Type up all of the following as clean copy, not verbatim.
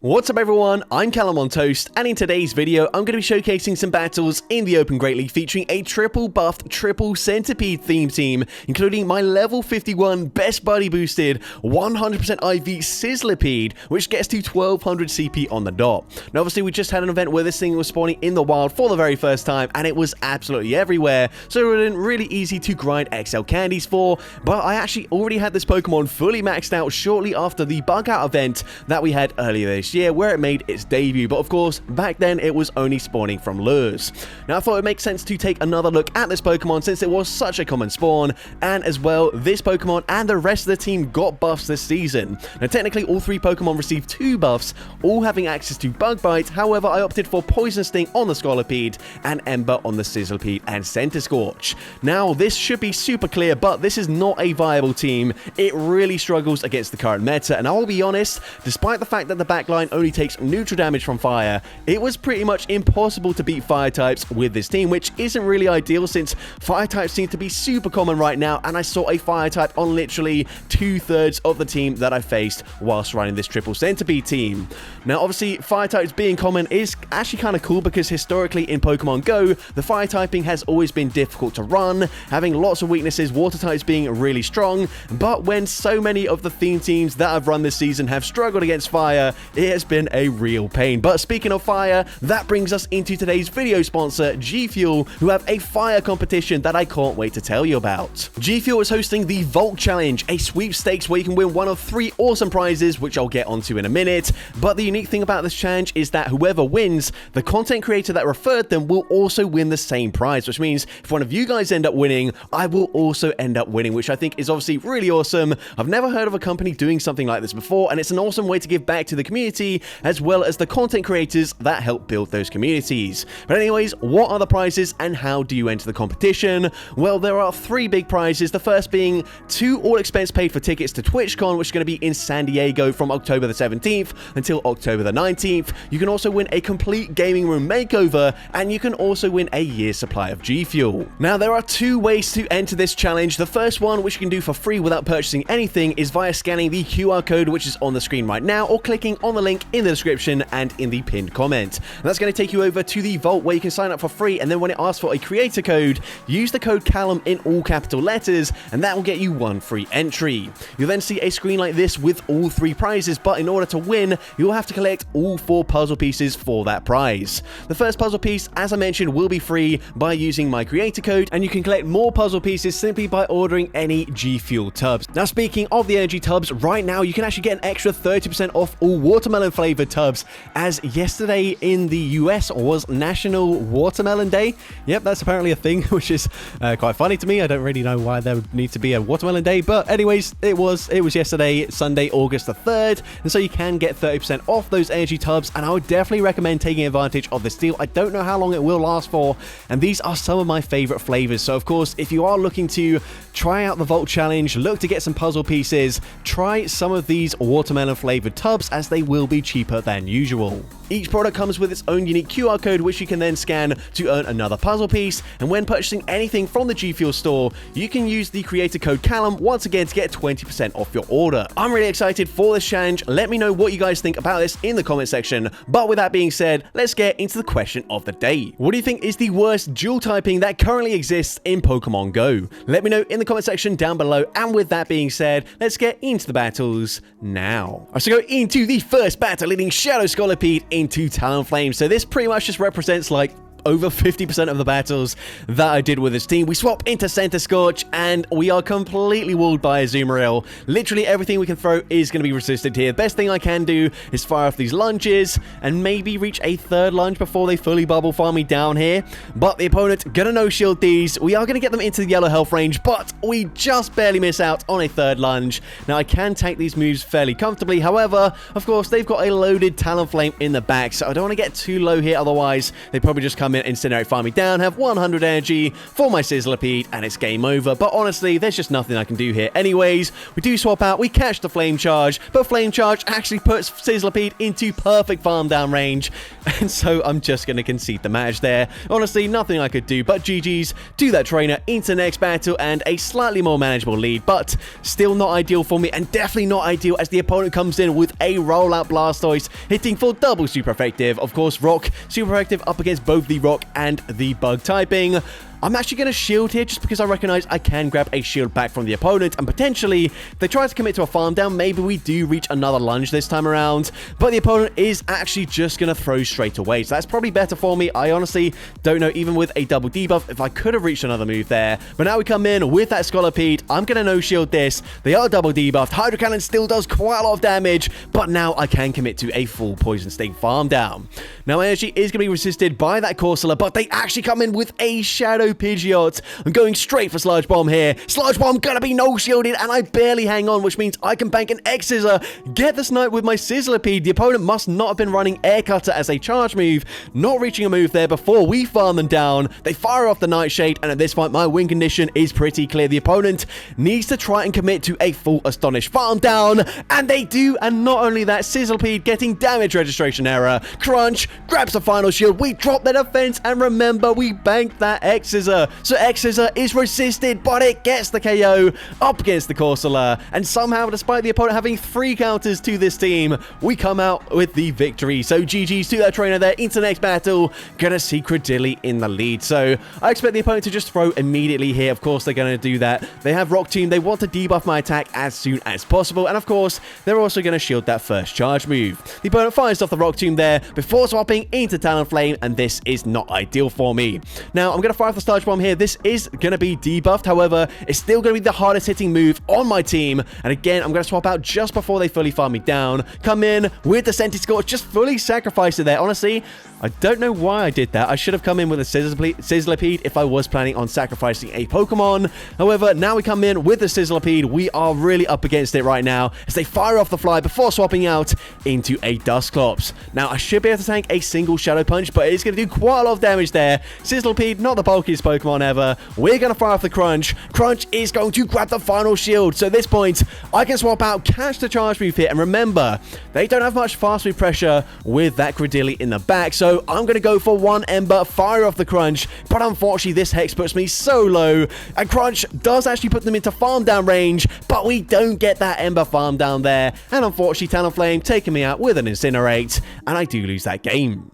What's up everyone, I'm CallumOnToast, and in today's video I'm going to be showcasing some battles in the Open Great League featuring a triple buffed, triple Centipede theme team, including my level 51 best buddy boosted 100% IV Sizzlipede, which gets to 1200 CP on the dot. Now obviously we just had an event where this thing was spawning in the wild for the very first time, and it was absolutely everywhere, so it was really easy to grind XL candies for, but I actually already had this Pokemon fully maxed out shortly after the bug out event that we had earlier this year, where it made its debut, but of course back then it was only spawning from lures. Now I thought it makes sense to take another look at this Pokemon since it was such a common spawn, and as well this Pokemon and the rest of the team got buffs this season. Now technically all three Pokemon received 2 buffs, all having access to Bug Bite. However, I opted for Poison Sting on the Sizzlipede and Ember on the Sizzlipede and Centiscorch. Now this should be super clear, but this is not a viable team. It really struggles against the current meta, and I'll be honest, despite the fact that the backline only takes neutral damage from fire, it was pretty much impossible to beat fire types with this team, which isn't really ideal since fire types seem to be super common right now, and I saw a fire type on literally 2/3 of the team that I faced whilst running this triple Centipede team. Now obviously fire types being common is actually kind of cool because historically in Pokemon Go, the fire typing has always been difficult to run, having lots of weaknesses, water types being really strong, but when so many of the theme teams that I've run this season have struggled against fire, it has been a real pain. But speaking of fire, that brings us into today's video sponsor, G Fuel, who have a fire competition that I can't wait to tell you about. G Fuel is hosting the Vault Challenge, a sweepstakes where you can win one of 3 awesome prizes, which I'll get onto in a minute. But the unique thing about this challenge is that whoever wins, the content creator that referred them will also win the same prize, which means if one of you guys end up winning, I will also end up winning, which I think is obviously really awesome. I've never heard of a company doing something like this before, and it's an awesome way to give back to the community as well as the content creators that help build those communities. But anyways, what are the prizes and how do you enter the competition? Well, there are 3 big prizes, the first being 2 all expense paid for tickets to TwitchCon, which is going to be in San Diego from October the 17th until October the 19th. You can also win a complete gaming room makeover, and you can also win a year's supply of G Fuel. Now there are 2 ways to enter this challenge. The first one, which you can do for free without purchasing anything, is via scanning the QR code which is on the screen right now, or clicking on the link in the description and in the pinned comment. And that's going to take you over to the vault where you can sign up for free, and then when it asks for a creator code, use the code Callum in all capital letters, and that will get you 1 free entry. You'll then see a screen like this with all 3 prizes, but in order to win, you'll have to collect all 4 puzzle pieces for that prize. The first puzzle piece, as I mentioned, will be free by using my creator code, and you can collect more puzzle pieces simply by ordering any G Fuel tubs. Now speaking of the energy tubs, right now you can actually get an extra 30% off all watermelon flavored tubs, as yesterday in the US was National Watermelon Day. Yep, that's apparently a thing, which is quite funny to me. I don't really know why there would need to be a watermelon day, but anyways, it was yesterday, Sunday, August the 3rd, and so you can get 30% off those energy tubs, and I would definitely recommend taking advantage of this deal. I don't know how long it will last for, and these are some of my favorite flavors. So of course, if you are looking to try out the Vault Challenge, look to get some puzzle pieces, try some of these watermelon flavored tubs, as they will be cheaper than usual. Each product comes with its own unique QR code, which you can then scan to earn another puzzle piece, and when purchasing anything from the G Fuel store, you can use the creator code Callum once again to get 20% off your order. I'm really excited for this challenge. Let me know what you guys think about this in the comment section, but with that being said, let's get into the question of the day. What do you think is the worst dual typing that currently exists in Pokemon Go? Let me know in the comment section down below, and with that being said, let's get into the battles now. So go into the first battle, leading Shadow Sizzlipede into Talonflame. So this pretty much just represents like over 50% of the battles that I did with this team. We swap into Centiscorch, and we are completely walled by a Azumarill. Literally everything we can throw is going to be resisted here. The best thing I can do is fire off these lunges and maybe reach a 3rd lunge before they fully bubble farm me down here. But the opponent gonna no-shield these. We are going to get them into the yellow health range, but we just barely miss out on a 3rd lunge. Now I can tank these moves fairly comfortably. However, of course, they've got a loaded Talonflame in the back, so I don't want to get too low here. Otherwise, they probably just come in, Incinerate, farm me down, have 100 energy for my Sizzlipede, and it's game over. But honestly, there's just nothing I can do here. Anyways, we do swap out, we catch the Flame Charge, but Flame Charge actually puts Sizzlipede into perfect farm down range, and so I'm just going to concede the match there. Honestly, nothing I could do but GG's to that trainer into next battle, and a slightly more manageable lead, but still not ideal for me, and definitely not ideal as the opponent comes in with a rollout Blastoise, hitting for double super effective. Of course, Rock super effective up against both the Rock and the Bug typing. I'm actually going to shield here just because I recognize I can grab a shield back from the opponent, and potentially, if they try to commit to a farm down, maybe we do reach another lunge this time around, but the opponent is actually just going to throw straight away, so that's probably better for me. I honestly don't know, even with a double debuff, if I could have reached another move there, but now we come in with that Sizzlipede. I'm going to no-shield this. They are double debuffed. Hydro Cannon still does quite a lot of damage, but now I can commit to a full Poison Sting farm down. Now, energy is going to be resisted by that Corsola, but they actually come in with a Shadow Pidgeot. I'm going straight for Sludge Bomb here. Sludge Bomb gonna be no-shielded, and I barely hang on, which means I can bank an X-Scissor, get the snipe with my Sizzlipede. The opponent must not have been running Air Cutter as a charge move, not reaching a move there before we farm them down. They fire off the Nightshade, and at this point, my win condition is pretty clear. The opponent needs to try and commit to a full Astonish farm down, and they do, and not only that, Sizzlipede getting damage registration error. Crunch grabs the final shield. We drop the defense, and remember, we banked that X-Scissor. So X-Scissor is resisted, but it gets the KO up against the Corsola, and somehow, despite the opponent having 3 counters to this team, we come out with the victory. So GG's to that trainer there into next battle. Gonna see Credilli in the lead, so I expect the opponent to just throw immediately here. Of course, they're gonna do that. They have Rock Tomb. They want to debuff my attack as soon as possible, and of course, they're also gonna shield that first charge move. The opponent fires off the Rock Tomb there before swapping into Talonflame, and this is not ideal for me. Now, I'm gonna fire off the Sludge Bomb here. This is going to be debuffed, however, it's still going to be the hardest hitting move on my team, and again, I'm going to swap out just before they fully farm me down, come in with the Centiscorch, just fully sacrifice it there. Honestly, I don't know why I did that. I should have come in with a Sizzlipede if I was planning on sacrificing a Pokemon. However, now we come in with the Sizzlipede. We are really up against it right now as they fire off the fly before swapping out into a Dusclops. Now, I should be able to tank a single Shadow Punch, but it's going to do quite a lot of damage there. Sizzlipede, not the bulkiest Pokemon ever. We're going to fire off the Crunch. Crunch is going to grab the final shield. So at this point, I can swap out, catch the charge move here, and remember, they don't have much fast move pressure with that Credilli in the back, so I'm going to go for one Ember, fire off the Crunch, but unfortunately this Hex puts me so low, and Crunch does actually put them into farm down range, but we don't get that Ember farm down there, and unfortunately Talonflame taking me out with an Incinerate, and I do lose that game.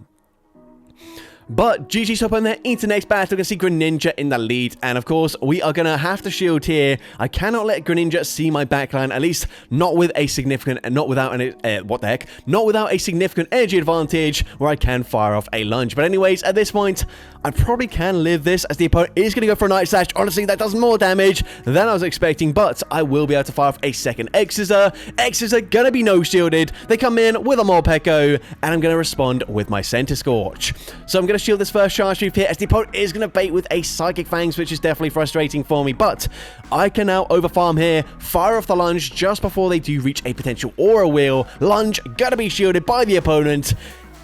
But GG's top on there into next battle. We're going to see Greninja in the lead. And of course, we are going to have to shield here. I cannot let Greninja see my backline, at least not with a significant, not without a significant energy advantage where I can fire off a lunge. But anyways, at this point, I probably can live this as the opponent is going to go for a Night Slash. Honestly, that does more damage than I was expecting, but I will be able to fire off a second X-Scissor. X-Scissor going to be no-shielded. They come in with a Morpeko, and I'm going to respond with my Centiscorch. So I'm going to shield this first charge move here as the opponent is going to bait with a Psychic Fangs, which is definitely frustrating for me, but I can now overfarm here, fire off the lunge just before they do reach a potential Aura Wheel. Lunge going to be shielded by the opponent.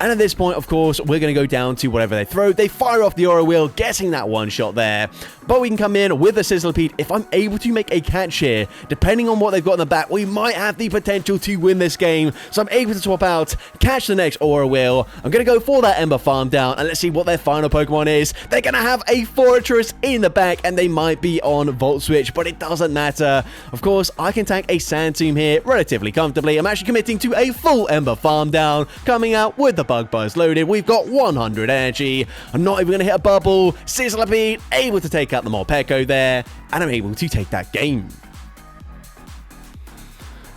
And at this point, of course, we're going to go down to whatever they throw. They fire off the Aura Wheel, getting that one shot there. But we can come in with a Sizzlipede. If I'm able to make a catch here, depending on what they've got in the back, we might have the potential to win this game. So I'm able to swap out, catch the next Aura Wheel. I'm going to go for that Ember farm down, and let's see what their final Pokemon is. They're going to have a Fortress in the back, and they might be on Volt Switch, but it doesn't matter. Of course, I can tank a Sand Tomb here relatively comfortably. I'm actually committing to a full Ember farm down, coming out with the Bug Buzz loaded. We've got 100 energy. I'm not even going to hit a bubble. Sizzlipede able to take out the Morpeko there, and I'm able to take that game.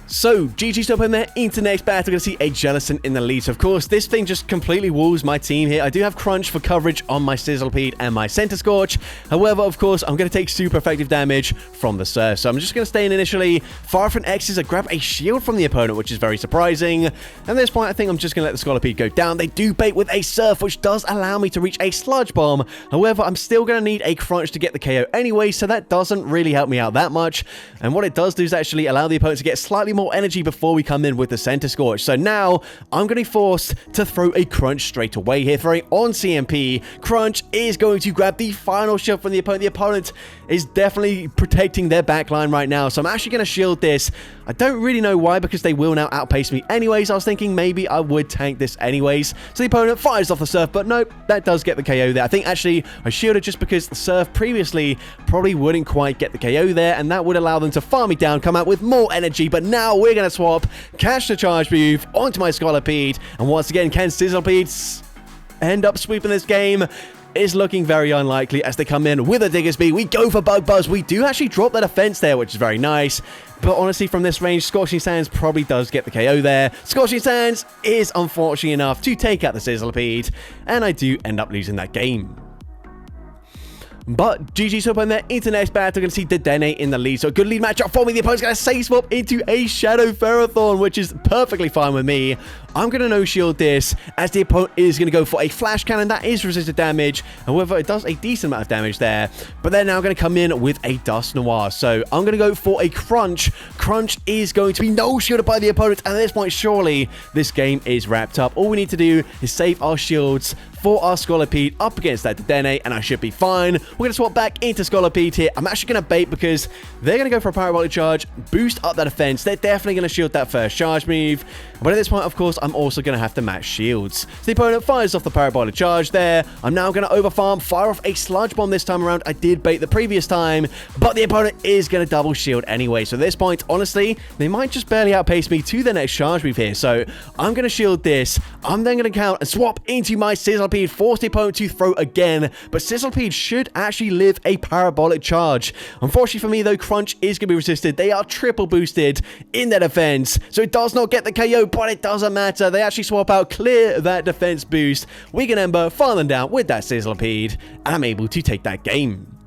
So, GG's top in there into next battle. We're going to see a Jellicent in the lead. So, of course, this thing just completely walls my team here. I do have Crunch for coverage on my Sizzlipede and my Centiscorch. However, of course, I'm going to take super effective damage from the Surf. So, I'm just going to stay in initially. Fire from X's, I grab a shield from the opponent, which is very surprising. And at this point, I think I'm just going to let the Sizzlipede go down. They do bait with a Surf, which does allow me to reach a Sludge Bomb. However, I'm still going to need a Crunch to get the KO anyway, so that doesn't really help me out that much. And what it does do is actually allow the opponent to get slightly more more energy before we come in with the Center Scorch. So now I'm going to be forced to throw a Crunch straight away here, throwing on CMP. Crunch is going to grab the final shield from the opponent. The opponent is definitely protecting their backline right now, so I'm actually going to shield this. I don't really know why, because they will now outpace me anyways. I was thinking maybe I would tank this anyways. So the opponent fires off the Surf, but nope, that does get the KO there. I think actually I shielded just because the Surf previously probably wouldn't quite get the KO there, and that would allow them to farm me down, come out with more energy. But now we're going to swap, catch the charge move onto my Sizzlipede, and once again, can Sizzlipede end up sweeping this game? Is looking very unlikely as they come in with a Diggersby. We go for Bug Buzz. We do actually drop the defense there, which is very nice. But honestly, from this range, Scorching Sands probably does get the KO there. Scorching Sands is unfortunately enough to take out the Sizzlipede, and I do end up losing that game. But GG's up on there into the next battle. We're going to see Dedenne in the lead. So a good lead matchup for me. The opponent's going to save swap into a Shadow Ferrothorn, which is perfectly fine with me. I'm going to no-shield this as the opponent is going to go for a Flash Cannon. That is resisted damage. However, it does a decent amount of damage there. But they're now going to come in with a Dust Noir. So I'm going to go for a Crunch. Crunch is going to be no-shielded by the opponent. And at this point, surely this game is wrapped up. All we need to do is save our shields for our Sizzlipede up against that Dedenne, and I should be fine. We're going to swap back into Sizzlipede here. I'm actually going to bait because they're going to go for a Parabolic Charge, boost up that defense. They're definitely going to shield that first charge move. But at this point, of course, I'm also going to have to match shields. So the opponent fires off the Parabolic Charge there. I'm now going to overfarm, fire off a Sludge Bomb this time around. I did bait the previous time, but the opponent is going to double shield anyway. So at this point, honestly, they might just barely outpace me to the next charge move here. So I'm going to shield this. I'm then going to count and swap into my Sizzlipede, force the opponent to throw again. But Sizzlipede should actually live a Parabolic Charge. Unfortunately for me, though, Crunch is going to be resisted. They are triple boosted in their defense, so it does not get the KO, but it doesn't matter. They actually swap out, clear that defense boost. We can Ember, farm them down with that Sizzlipede, and I'm able to take that game.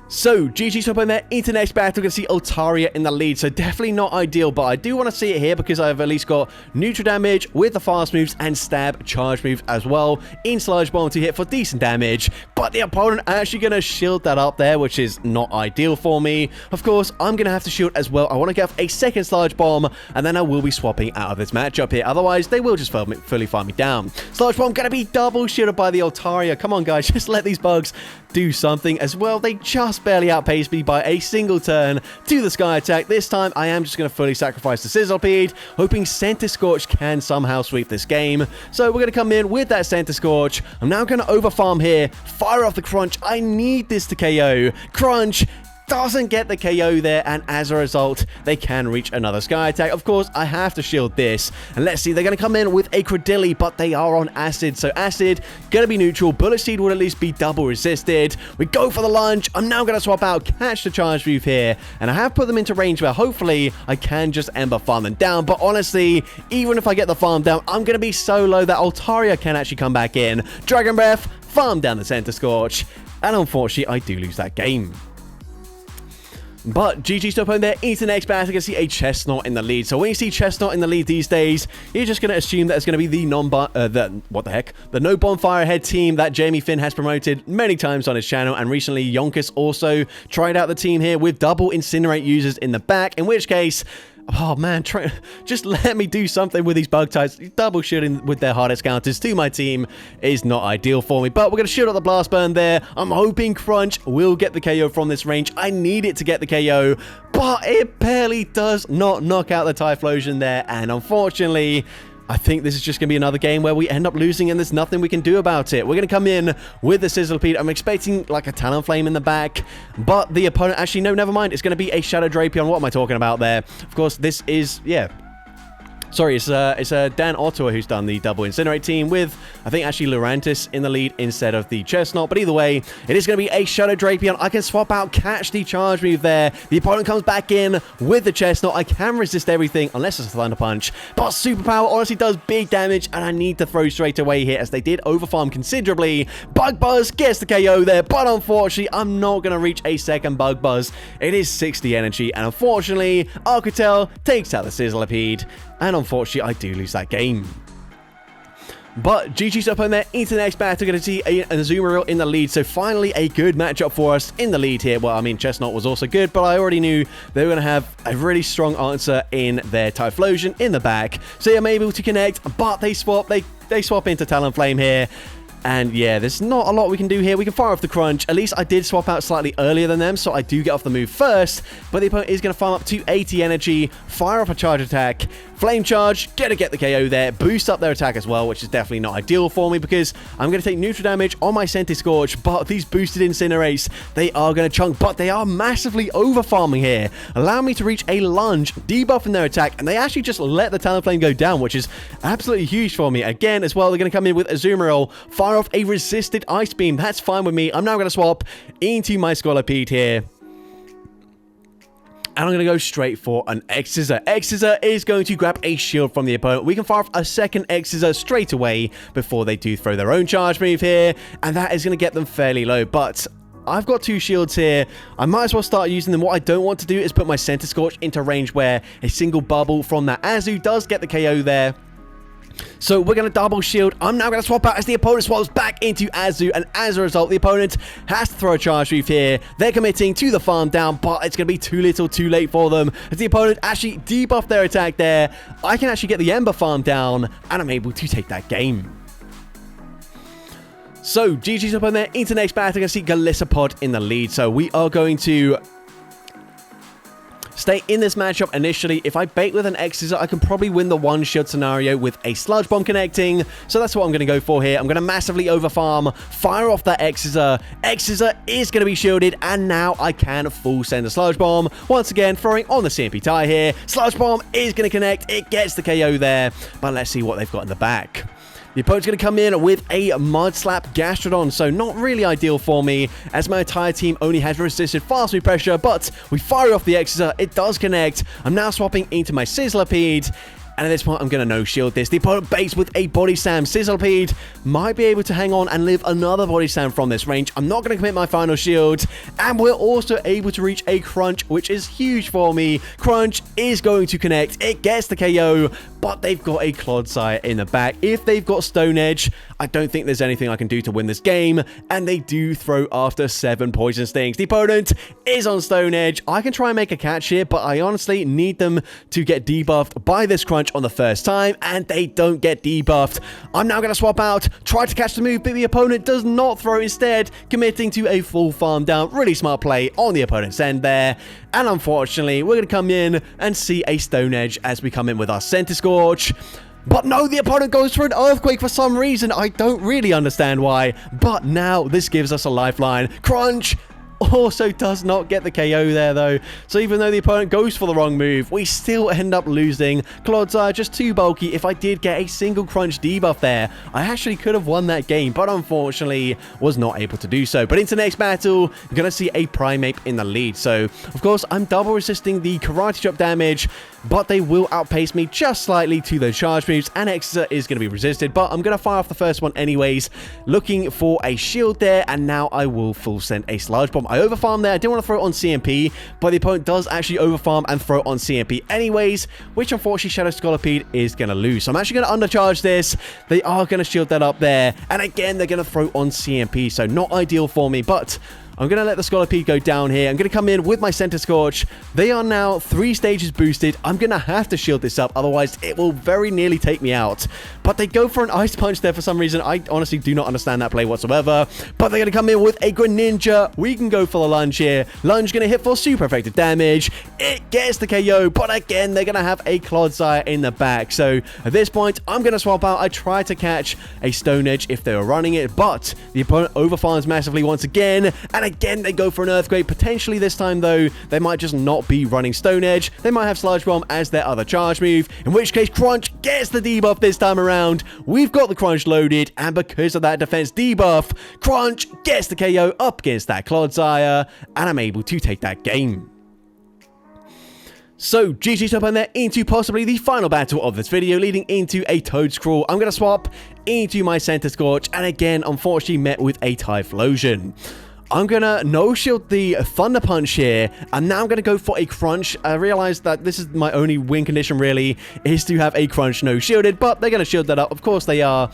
So, GG's up on there into next battle. We're going to see Altaria in the lead, so definitely not ideal, but I do want to see it here because I've at least got neutral damage with the fast moves and stab charge moves as well in Sludge Bomb to hit for decent damage, but the opponent actually going to shield that up there, which is not ideal for me. Of course, I'm going to have to shield as well. I want to get a second Sludge Bomb, and then I will be swapping out of this matchup here. Otherwise, they will just fully farm me down. Sludge Bomb going to be double shielded by the Altaria. Come on, guys, just let these bugs do something as well. They just barely outpaced me by a single turn to the Sky Attack. This time, I am just going to fully sacrifice the Sizzlipede, hoping Center Scorch can somehow sweep this game. So we're going to come in with that Center Scorch. I'm now going to overfarm here, fire off the Crunch. I need this to KO. Crunch doesn't get the KO there, and as a result, they can reach another Sky Attack. Of course, I have to shield this, and let's see, they're going to come in with a Credilli, but they are on Acid, so Acid going to be neutral. Bullet Seed would at least be double resisted. We go for the lunge. I'm now going to swap out, catch the charge move here, and I have put them into range where hopefully I can just Ember farm them down, but honestly, even if I get the farm down, I'm going to be so low that Altaria can actually come back in. Dragon Breath, farm down the Center Scorch, and unfortunately, I do lose that game. But GG's up on there into the next battle. You can see a Chestnut in the lead. So when you see Chestnut in the lead these days, you're just going to assume that it's going to be the the no bonfire head team that Jamie Finn has promoted many times on his channel. And recently, Yonkers also tried out the team here with double Incinerate users in the back. In which case, oh man, just let me do something with these bug types. Double shooting with their hardest counters to my team is not ideal for me. But we're going to shoot out the Blast Burn there. I'm hoping Crunch will get the KO from this range. I need it to get the KO, but it barely does not knock out the Typhlosion there. And unfortunately, I think this is just going to be another game where we end up losing and there's nothing we can do about it. We're going to come in with the Sizzlipede. I'm expecting like a Talonflame in the back, but the opponent, actually, no, never mind. It's going to be a Shadow Drapion. What am I talking about there? Of course, this is, yeah. Sorry, it's Dan Ottawa who's done the double Incinerate team with, I think, actually Lurantis in the lead instead of the Chestnut. But either way, it is going to be a Shadow Drapion. I can swap out, catch the charge move there. The opponent comes back in with the Chestnut. I can resist everything unless it's a Thunder Punch. But Superpower honestly does big damage, and I need to throw straight away here as they did overfarm considerably. Bug Buzz gets the KO there, but unfortunately, I'm not going to reach a second Bug Buzz. It is 60 energy, and unfortunately, Arcutel takes out the Sizzlipede. And unfortunately, I do lose that game. But GG's up on there into the next battle. Going to see a Azumarill in the lead. So finally a good matchup for us in the lead here. Well, I mean, Chestnut was also good, but I already knew they were going to have a really strong answer in their Typhlosion in the back. So I'm able to connect, but they swap. They swap into Talonflame here. And yeah, there's not a lot we can do here. We can fire off the Crunch. At least I did swap out slightly earlier than them, so I do get off the move first. But the opponent is going to farm up to 80 energy, fire off a charge attack, Flame Charge, get the KO there, boost up their attack as well, which is definitely not ideal for me because I'm going to take neutral damage on my Centiscorch, but these boosted Incinerates, they are going to chunk, but they are massively over-farming here, allowing me to reach a lunge, debuffing their attack, and they actually just let the Talonflame go down, which is absolutely huge for me. Again, as well, they're going to come in with Azumarill, fire off a resisted Ice Beam. That's fine with me. I'm now going to swap into my Sizzlipede here. And I'm going to go straight for an X-Scissor. X-Scissor is going to grab a shield from the opponent. We can fire off a second X-Scissor straight away before they do throw their own charge move here. And that is going to get them fairly low. But I've got two shields here. I might as well start using them. What I don't want to do is put my Centiscorch into range where a single bubble from that Azu does get the KO there. So we're going to double shield. I'm now going to swap out as the opponent swaps back into Azu. And as a result, the opponent has to throw a charge move here. They're committing to the farm down, but it's going to be too little too late for them. As the opponent actually debuffed their attack there, I can actually get the Ember farm down, and I'm able to take that game. So GG's up on there. Into the next battle, I'm going to see Golisopod in the lead. So we are going to stay in this matchup initially. If I bait with an X-Scissor, I can probably win the one shield scenario with a Sludge Bomb connecting. So that's what I'm going to go for here. I'm going to massively overfarm, fire off that X-Scissor. X-Scissor is going to be shielded, and now I can full send a Sludge Bomb. Once again, throwing on the CMP tie here. Sludge Bomb is going to connect. It gets the KO there, but let's see what they've got in the back. The opponent's going to come in with a Mud Slap Gastrodon, so not really ideal for me, as my entire team only has resisted fast move pressure, but we fire off the X-Scissor, it does connect. I'm now swapping into my Sizzlipede, and at this point, I'm going to no-shield this. The opponent baits with a Body Slam. Sizzlipede might be able to hang on and live another Body Slam from this range. I'm not going to commit my final shield. And we're also able to reach a Crunch, which is huge for me. Crunch is going to connect. It gets the KO, but they've got a Clodsire in the back. If they've got Stone Edge, I don't think there's anything I can do to win this game. And they do throw after 7 Poison Stings. The opponent is on Stone Edge. I can try and make a catch here, but I honestly need them to get debuffed by this Crunch on the first time, and they don't get debuffed. I'm now going to swap out, try to catch the move, but the opponent does not throw, instead committing to a full farm down. Really smart play on the opponent's end there. And unfortunately, we're going to come in and see a Stone Edge as we come in with our Centiscorch. But no, the opponent goes for an Earthquake for some reason. I don't really understand why. But now this gives us a lifeline. Crunch also does not get the KO there, though. So even though the opponent goes for the wrong move, we still end up losing. Clodsire just too bulky. If I did get a single Crunch debuff there, I actually could have won that game, but unfortunately was not able to do so. But into the next battle, I'm going to see a Primeape in the lead. So, of course, I'm double resisting the Karate Chop damage, but they will outpace me just slightly to those charge moves, and X-Scissor is going to be resisted, but I'm going to fire off the first one anyways, looking for a shield there, and now I will full send a Sludge Bomb. I overfarm there. I didn't want to throw it on CMP, but the opponent does actually overfarm and throw it on CMP anyways, which unfortunately Shadow Sizzlipede is going to lose. So I'm actually going to undercharge this. They are going to shield that up there, and again, they're going to throw on CMP, so not ideal for me, but I'm going to let the Sizzlipede go down here. I'm going to come in with my Centiscorch. They are now 3 stages boosted. I'm going to have to shield this up, otherwise it will very nearly take me out. But they go for an Ice Punch there for some reason. I honestly do not understand that play whatsoever. But they're going to come in with a Greninja. We can go for the lunge here. Lunge going to hit for super effective damage. It gets the KO, but again, they're going to have a Clodsire in the back. So at this point, I'm going to swap out. I try to catch a Stone Edge if they were running it, but the opponent overfarms massively once again, and again, they go for an Earthquake. Potentially this time, though, they might just not be running Stone Edge. They might have Sludge Bomb as their other charge move, in which case Crunch gets the debuff this time around. We've got the Crunch loaded, and because of that defense debuff, Crunch gets the KO up against that Clodsire, and I'm able to take that game. So, GG's up on there into possibly the final battle of this video, leading into a Toedscrawl. I'm going to swap into my Centiscorch, and again, unfortunately met with a Typhlosion. I'm going to no-shield the Thunder Punch here, and now I'm going to go for a Crunch. I realize that this is my only win condition, really, is to have a Crunch no-shielded, but they're going to shield that up. Of course they are.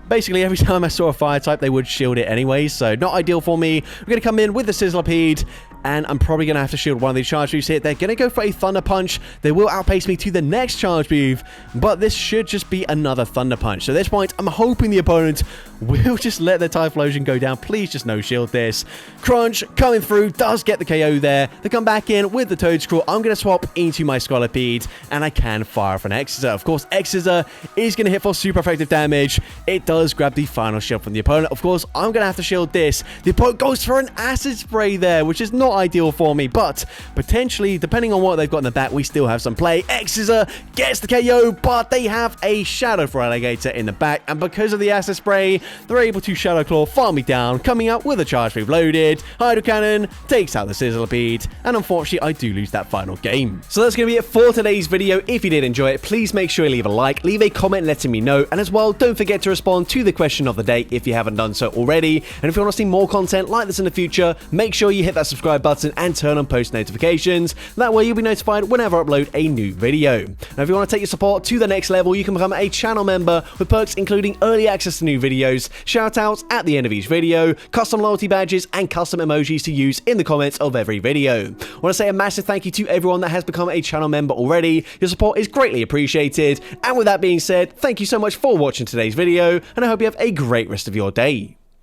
basically every time I saw a fire type, they would shield it anyway, so not ideal for me. We're going to come in with the Sizzlipede, and I'm probably going to have to shield one of these charge moves here. They're going to go for a Thunder Punch. They will outpace me to the next charge move, but this should just be another Thunder Punch. So at this point, I'm hoping the opponent will just let the Typhlosion go down. Please just no shield this. Crunch coming through, does get the KO there. They come back in with the Toedscruel. I'm going to swap into my Sizzlipede, and I can fire off an X-Scissor. Of course, X-Scissor is going to hit for super effective damage. It does grab the final shield from the opponent. Of course, I'm going to have to shield this. The opponent goes for an Acid Spray there, which is not ideal for me, but potentially, depending on what they've got in the back, we still have some play. X-Scissor gets the KO, but they have a Shadow for Alligator in the back, and because of the Acid Spray, they're able to Shadow Claw, farm me down, coming out with a charge move loaded. Hydro Cannon takes out the Sizzlipede, and unfortunately, I do lose that final game. So that's going to be it for today's video. If you did enjoy it, please make sure you leave a like, leave a comment letting me know, and as well, don't forget to respond to the question of the day if you haven't done so already. And if you want to see more content like this in the future, make sure you hit that subscribe button and turn on post notifications. That way, you'll be notified whenever I upload a new video. Now, if you want to take your support to the next level, you can become a channel member with perks including early access to new videos, shoutouts at the end of each video, custom loyalty badges, and custom emojis to use in the comments of every video. I want to say a massive thank you to everyone that has become a channel member already. Your support is greatly appreciated. And with that being said, thank you so much for watching today's video, and I hope you have a great rest of your day.